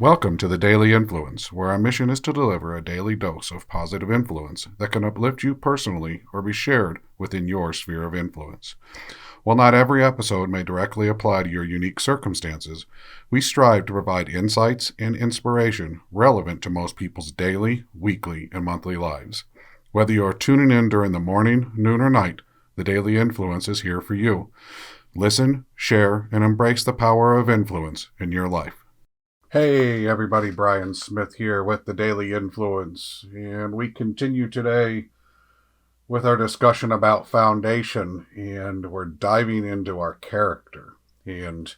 Welcome to the Daily Influence, where our mission is to deliver a daily dose of positive influence that can uplift you personally or be shared within your sphere of influence. While not every episode may directly apply to your unique circumstances, we strive to provide insights and inspiration relevant to most people's daily, weekly, and monthly lives. Whether you are tuning in during the morning, noon, or night, the Daily Influence is here for you. Listen, share, and embrace the power of influence in your life. Hey everybody, Brian Smith here with the Daily Influence, and we continue today with our discussion about foundation, and we're diving into our character. And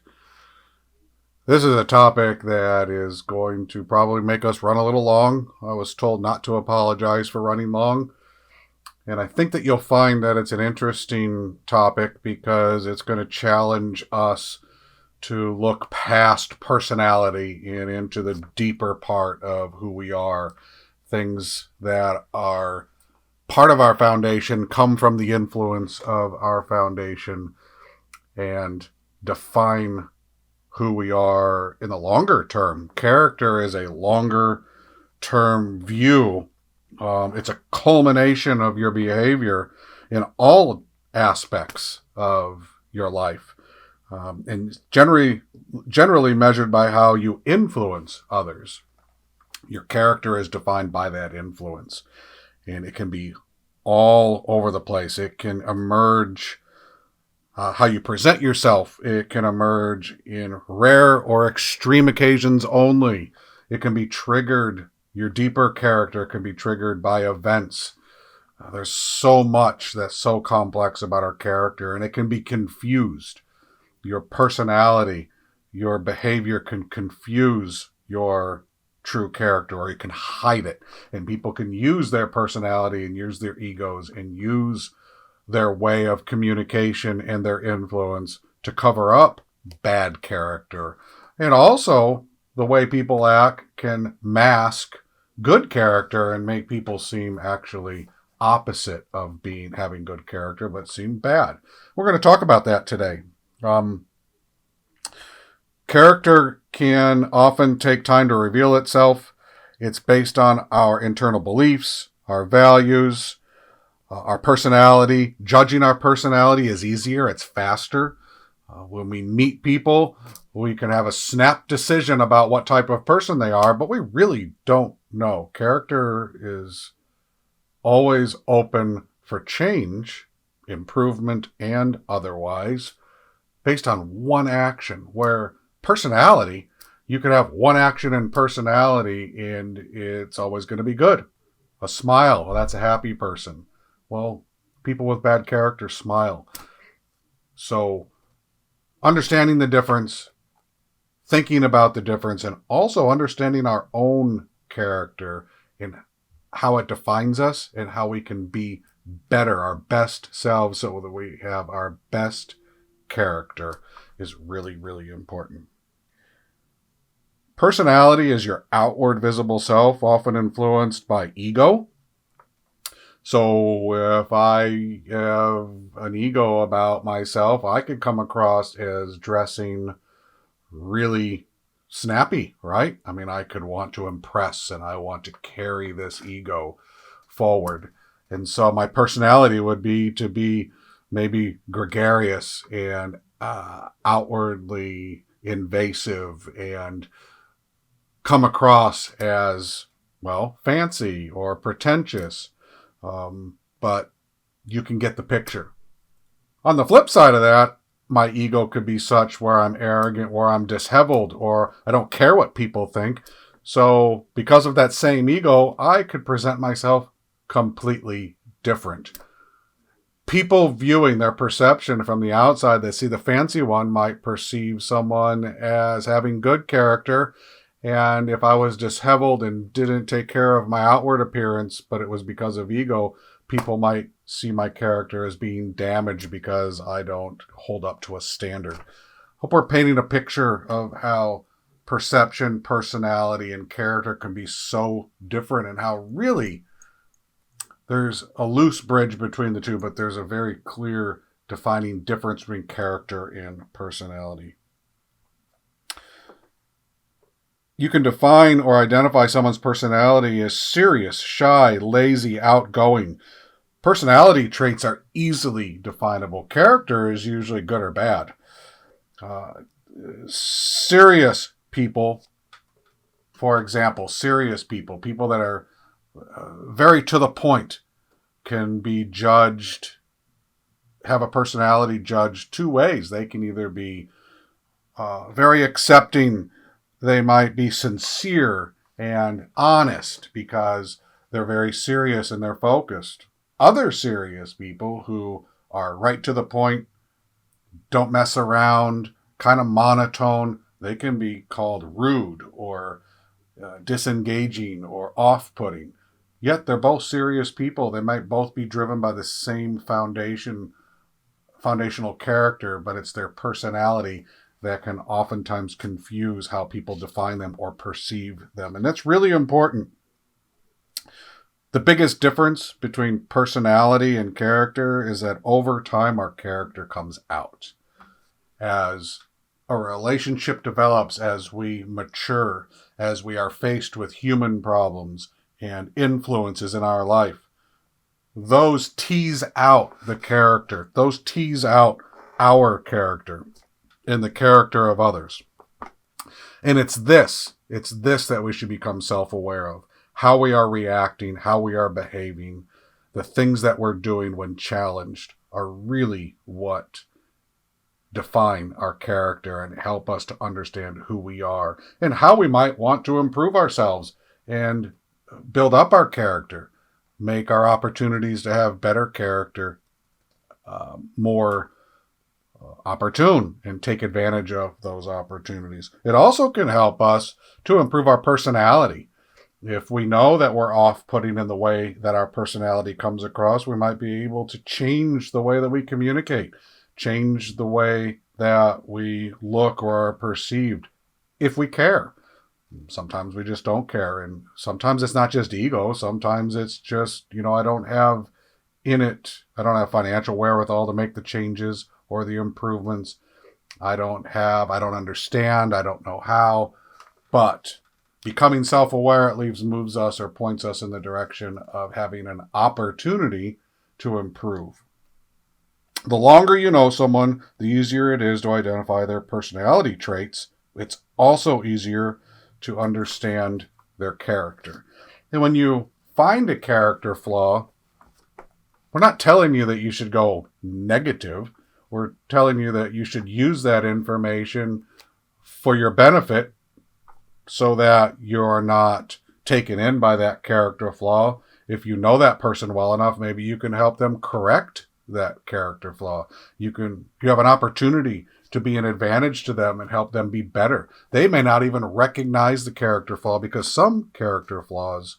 this is a topic that is going to probably make us run a little long. I was told not to apologize for running long, and I think that you'll find that it's an interesting topic because it's going to challenge us to look past personality and into the deeper part of who we are. Things that are part of our foundation come from the influence of our foundation and define who we are in the longer term. Character is a longer term view. It's a culmination of your behavior in all aspects of your life. And generally measured by how you influence others. Your character is defined by that influence, and it can be all over the place. It can emerge how you present yourself. It can emerge in rare or extreme occasions only. It can be triggered. Your deeper character can be triggered by events. There's so much that's so complex about our character, and it can be confused. Your personality, your behavior can confuse your true character, or you can hide it. And people can use their personality and use their egos and use their way of communication and their influence to cover up bad character. And also, the way people act can mask good character and make people seem actually opposite of having good character, but seem bad. We're going to talk about that today. Character can often take time to reveal itself. It's based on our internal beliefs, our values, our personality. Judging our personality is easier. It's faster. When we meet people, we can have a snap decision about what type of person they are, but we really don't know. Character is always open for change, improvement, and otherwise, based on one action, where personality, you could have one action in personality and it's always going to be good. A smile, well, that's a happy person. Well, people with bad character smile. So understanding the difference, thinking about the difference, and also understanding our own character and how it defines us and how we can be better, our best selves, so that we have our best character is really, really important. Personality is your outward visible self, often influenced by ego. So if I have an ego about myself, I could come across as dressing really snappy, right? I mean, I could want to impress and I want to carry this ego forward. And so my personality would be to be maybe gregarious and outwardly invasive and come across as, well, fancy or pretentious. But you can get the picture. On the flip side of that, my ego could be such where I'm arrogant, where I'm disheveled, or I don't care what people think. So because of that same ego, I could present myself completely different. People viewing their perception from the outside, they see the fancy one might perceive someone as having good character. And if I was disheveled and didn't take care of my outward appearance, but it was because of ego, people might see my character as being damaged because I don't hold up to a standard. Hope we're painting a picture of how perception, personality, and character can be so different, and how really there's a loose bridge between the two, but there's a very clear defining difference between character and personality. You can define or identify someone's personality as serious, shy, lazy, outgoing. Personality traits are easily definable. Character is usually good or bad. Uh, Serious people, for example, serious people, people that are very to the point, can be judged, have a personality judged two ways. They can either be very accepting, they might be sincere and honest because they're very serious and they're focused. Other serious people who are right to the point, don't mess around, kind of monotone, they can be called rude or disengaging or off putting. Yet they're both serious people. They might both be driven by the same foundational character, but it's their personality that can oftentimes confuse how people define them or perceive them. And that's really important. The biggest difference between personality and character is that over time our character comes out. As a relationship develops, as we mature, as we are faced with human problems and influences in our life, those tease out the character. Those tease out our character and the character of others. And it's this that we should become self-aware of. How we are reacting, how we are behaving, the things that we're doing when challenged are really what define our character and help us to understand who we are and how we might want to improve ourselves and build up our character, make our opportunities to have better character more opportune and take advantage of those opportunities. It also can help us to improve our personality. If we know that we're off-putting in the way that our personality comes across, we might be able to change the way that we communicate, change the way that we look or are perceived if we care. Sometimes we just don't care. And sometimes it's not just ego. Sometimes it's just, I don't have financial wherewithal to make the changes or the improvements. I don't understand. I don't know how. But becoming self-aware, it moves us or points us in the direction of having an opportunity to improve. The longer you know someone, the easier it is to identify their personality traits. It's also easier to understand their character. And when you find a character flaw, we're not telling you that you should go negative. We're telling you that you should use that information for your benefit so that you're not taken in by that character flaw. If you know that person well enough, maybe you can help them correct that character flaw. You have an opportunity to be an advantage to them and help them be better. They may not even recognize the character flaw because some character flaws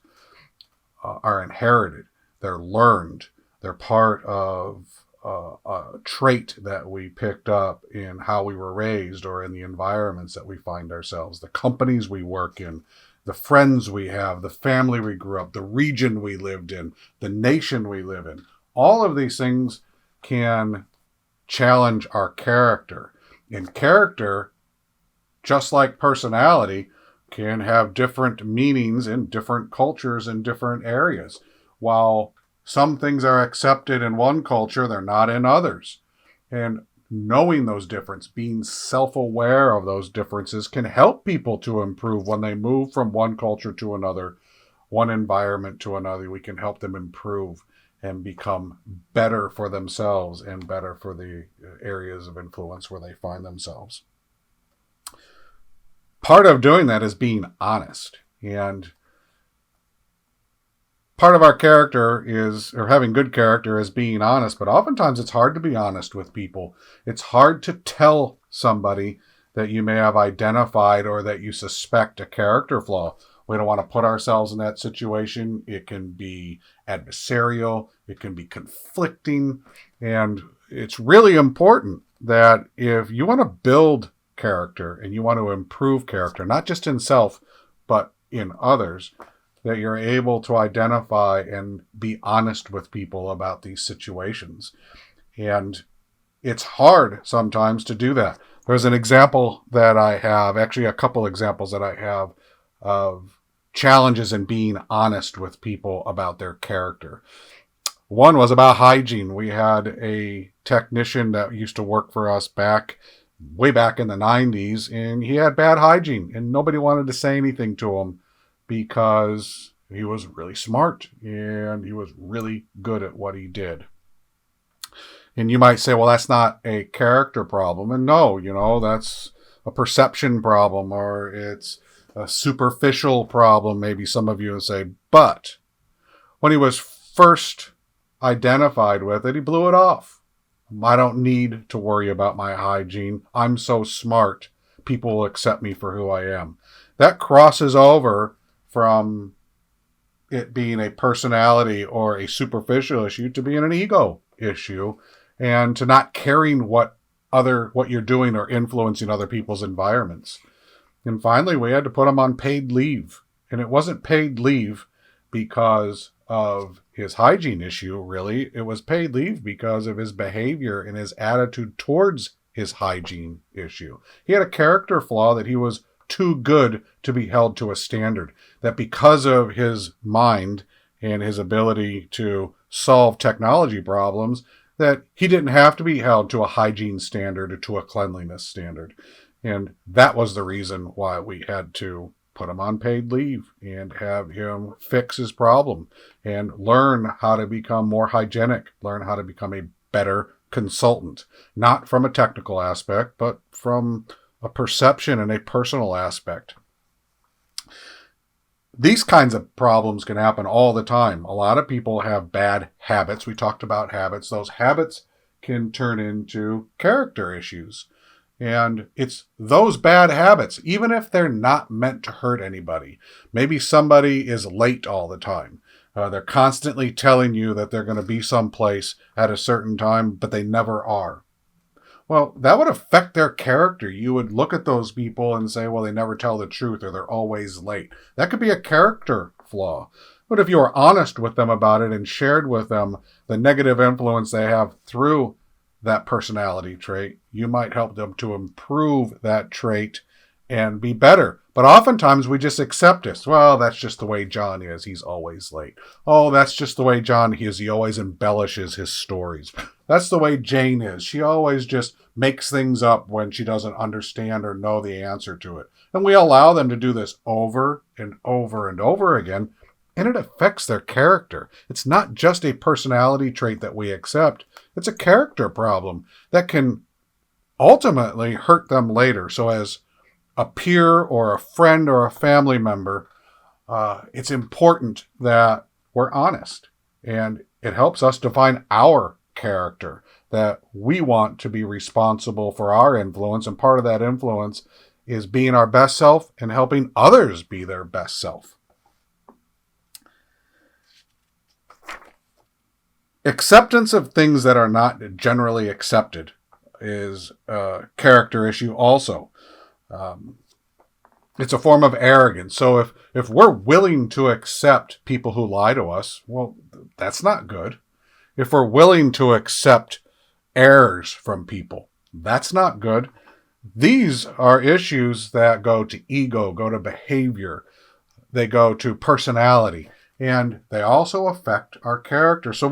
are inherited. They're learned. They're part of a trait that we picked up in how we were raised or in the environments that we find ourselves, the companies we work in, the friends we have, the family we grew up, the region we lived in, the nation we live in. All of these things can challenge our character. And character, just like personality, can have different meanings in different cultures in different areas. While some things are accepted in one culture, they're not in others. And knowing those differences, being self-aware of those differences can help people to improve when they move from one culture to another, one environment to another. We can help them improve and become better for themselves and better for the areas of influence where they find themselves. Part of doing that is being honest. And part of our character or having good character is being honest, but oftentimes it's hard to be honest with people. It's hard to tell somebody that you may have identified or that you suspect a character flaw. We don't want to put ourselves in that situation. It can be adversarial. It can be conflicting. And it's really important that if you want to build character and you want to improve character, not just in self, but in others, that you're able to identify and be honest with people about these situations. And it's hard sometimes to do that. There's an example that I have, actually a couple examples that I have of challenges in being honest with people about their character. One was about hygiene. We had a technician that used to work for us way back in the 90s, and he had bad hygiene, and nobody wanted to say anything to him because he was really smart and he was really good at what he did. And you might say, well, that's not a character problem. And no, that's a perception problem, or it's a superficial problem, maybe some of you would say. But when he was first identified with it, he blew it off. I don't need to worry about my hygiene. I'm so smart. People will accept me for who I am. That crosses over from it being a personality or a superficial issue to being an ego issue, and to not caring what you're doing or influencing other people's environments. And finally, we had to put him on paid leave. And it wasn't paid leave because of his hygiene issue, really. It was paid leave because of his behavior and his attitude towards his hygiene issue. He had a character flaw that he was too good to be held to a standard. That because of his mind and his ability to solve technology problems, that he didn't have to be held to a hygiene standard or to a cleanliness standard. And that was the reason why we had to put him on paid leave and have him fix his problem and learn how to become more hygienic, learn how to become a better consultant, not from a technical aspect, but from a perception and a personal aspect. These kinds of problems can happen all the time. A lot of people have bad habits. We talked about habits. Those habits can turn into character issues. And it's those bad habits, even if they're not meant to hurt anybody. Maybe somebody is late all the time. They're constantly telling you that they're going to be someplace at a certain time, but they never are. Well, that would affect their character. You would look at those people and say, well, they never tell the truth, or they're always late. That could be a character flaw. But if you were honest with them about it and shared with them the negative influence they have through that personality trait, you might help them to improve that trait and be better. But oftentimes we just accept this. Well, that's just the way John is. He's always late. Oh, that's just the way John is. He always embellishes his stories. That's the way Jane is. She always just makes things up when she doesn't understand or know the answer to it. And we allow them to do this over and over and over again, and it affects their character. It's not just a personality trait that we accept. It's a character problem that can ultimately hurt them later. So as a peer or a friend or a family member, it's important that we're honest. And it helps us define our character, that we want to be responsible for our influence. And part of that influence is being our best self and helping others be their best self. Acceptance of things that are not generally accepted is a character issue also. It's a form of arrogance. So if we're willing to accept people who lie to us, well, that's not good. If we're willing to accept errors from people, that's not good. These are issues that go to ego, go to behavior, they go to personality, and they also affect our character. So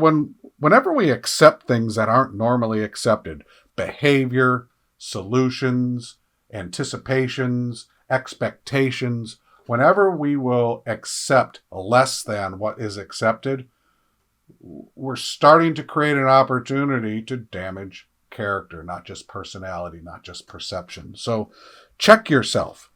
whenever we accept things that aren't normally accepted, behavior, solutions, anticipations, expectations, whenever we will accept less than what is accepted, we're starting to create an opportunity to damage character, not just personality, not just perception. So check yourself.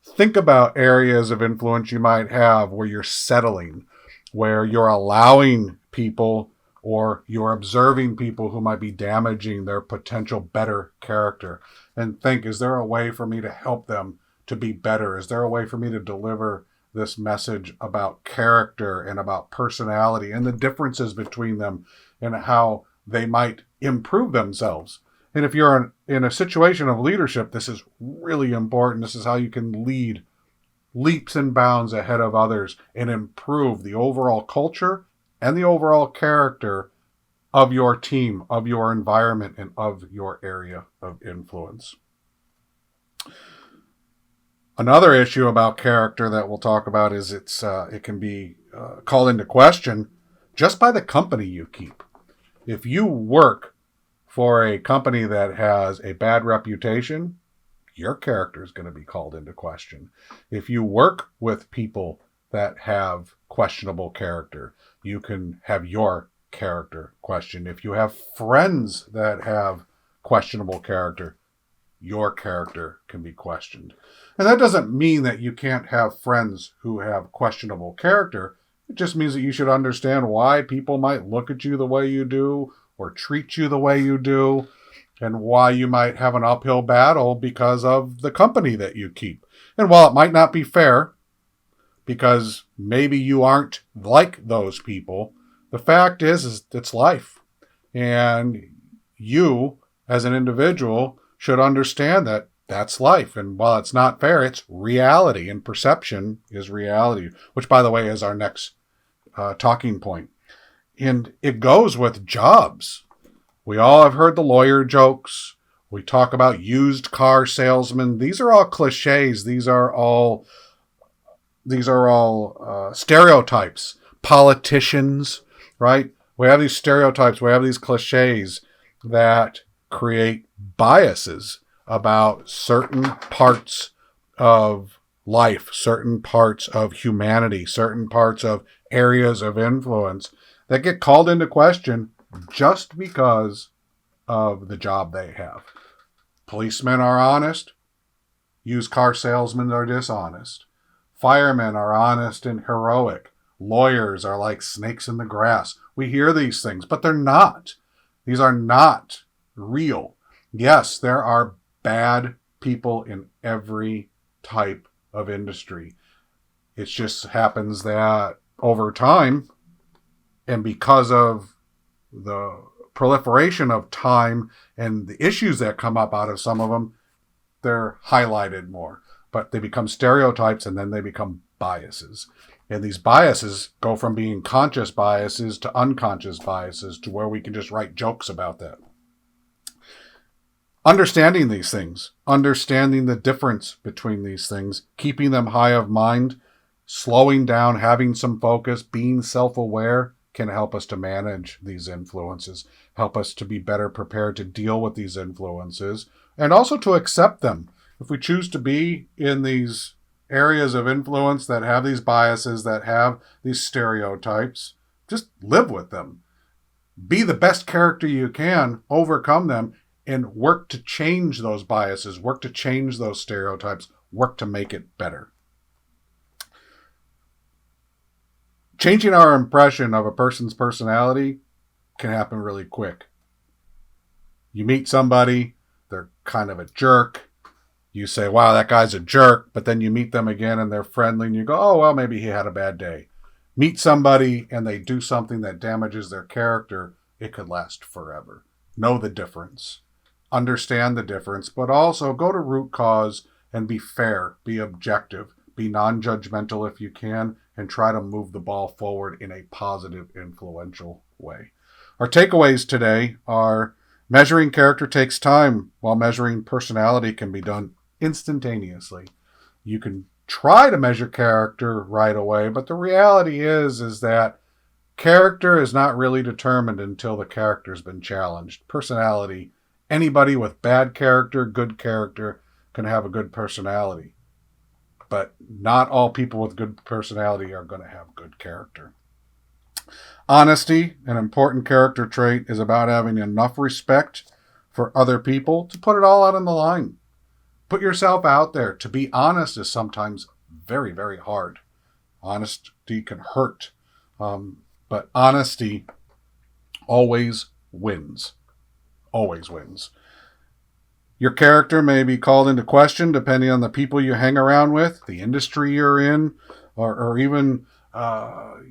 Think about areas of influence you might have where you're settling, where you're allowing people or you're observing people who might be damaging their potential better character. And think, is there a way for me to help them to be better? Is there a way for me to deliver this message about character and about personality and the differences between them and how they might improve themselves? And if you're in a situation of leadership, this is really important. This is how you can lead leaps and bounds ahead of others and improve the overall culture and the overall character of your team, of your environment, and of your area of influence. Another issue about character that we'll talk about is it can be called into question just by the company you keep. If you work for a company that has a bad reputation, your character is going to be called into question. If you work with people that have questionable character, you can have your character questioned. If you have friends that have questionable character, your character can be questioned. And that doesn't mean that you can't have friends who have questionable character. It just means that you should understand why people might look at you the way you do or treat you the way you do, and why you might have an uphill battle because of the company that you keep. And while it might not be fair, because maybe you aren't like those people, the fact is it's life. And you, as an individual, should understand that that's life. And while it's not fair, it's reality. And perception is reality, which, by the way, is our next talking point. And it goes with jobs. We all have heard the lawyer jokes. We talk about used car salesmen. These are all cliches. These are all stereotypes. Politicians, right? We have these stereotypes. We have these cliches that create biases about certain parts of life, certain parts of humanity, certain parts of areas of influence that get called into question just because of the job they have. Policemen are honest. Used car salesmen are dishonest. Firemen are honest and heroic. Lawyers are like snakes in the grass. We hear these things, but they're not. These are not real. Yes, there are bad people in every type of industry. It just happens that over time, and because of the proliferation of time and the issues that come up out of some of them, they're highlighted more. But they become stereotypes, and then they become biases. And these biases go from being conscious biases to unconscious biases, to where we can just write jokes about that. Understanding these things, understanding the difference between these things, keeping them high of mind, slowing down, having some focus, being self-aware, can help us to manage these influences, help us to be better prepared to deal with these influences, and also to accept them. If we choose to be in these areas of influence that have these biases, that have these stereotypes, just live with them. Be the best character you can, overcome them, and work to change those biases, work to change those stereotypes, work to make it better. Changing our impression of a person's personality can happen really quick. You meet somebody, they're kind of a jerk. You say, wow, that guy's a jerk. But then you meet them again and they're friendly and you go, oh, well, maybe he had a bad day. Meet somebody and they do something that damages their character. It could last forever. Know the difference. Understand the difference, but also go to root cause and be fair, be objective, be non-judgmental if you can, and try to move the ball forward in a positive, influential way. Our takeaways today are: measuring character takes time, while measuring personality can be done instantaneously. You can try to measure character right away, but the reality is that character is not really determined until the character's been challenged. Personality, anybody with bad character, good character, can have a good personality. But not all people with good personality are going to have good character. Honesty, an important character trait, is about having enough respect for other people to put it all out on the line. Put yourself out there. To be honest is sometimes very, very hard. Honesty can hurt. But honesty always wins. Always wins. Your character may be called into question depending on the people you hang around with, the industry you're in, or even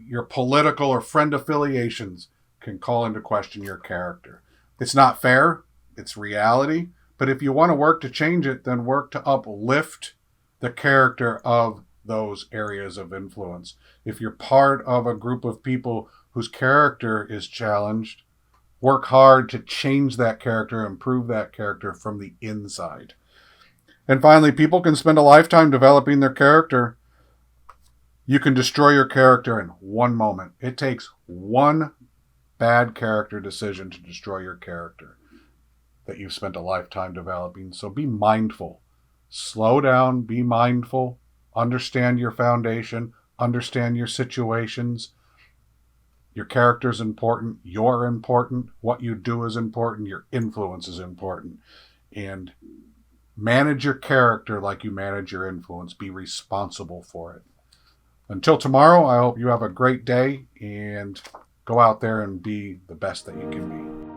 your political or friend affiliations can call into question your character. It's not fair. It's reality. But if you want to work to change it, then work to uplift the character of those areas of influence. If you're part of a group of people whose character is challenged, work hard to change that character, improve that character from the inside. And finally, people can spend a lifetime developing their character. You can destroy your character in one moment. It takes one bad character decision to destroy your character that you've spent a lifetime developing. So be mindful. Slow down, be mindful, understand your foundation, understand your situations. Your character is important, you're important, what you do is important, your influence is important. And manage your character like you manage your influence. Be responsible for it. Until tomorrow, I hope you have a great day and go out there and be the best that you can be.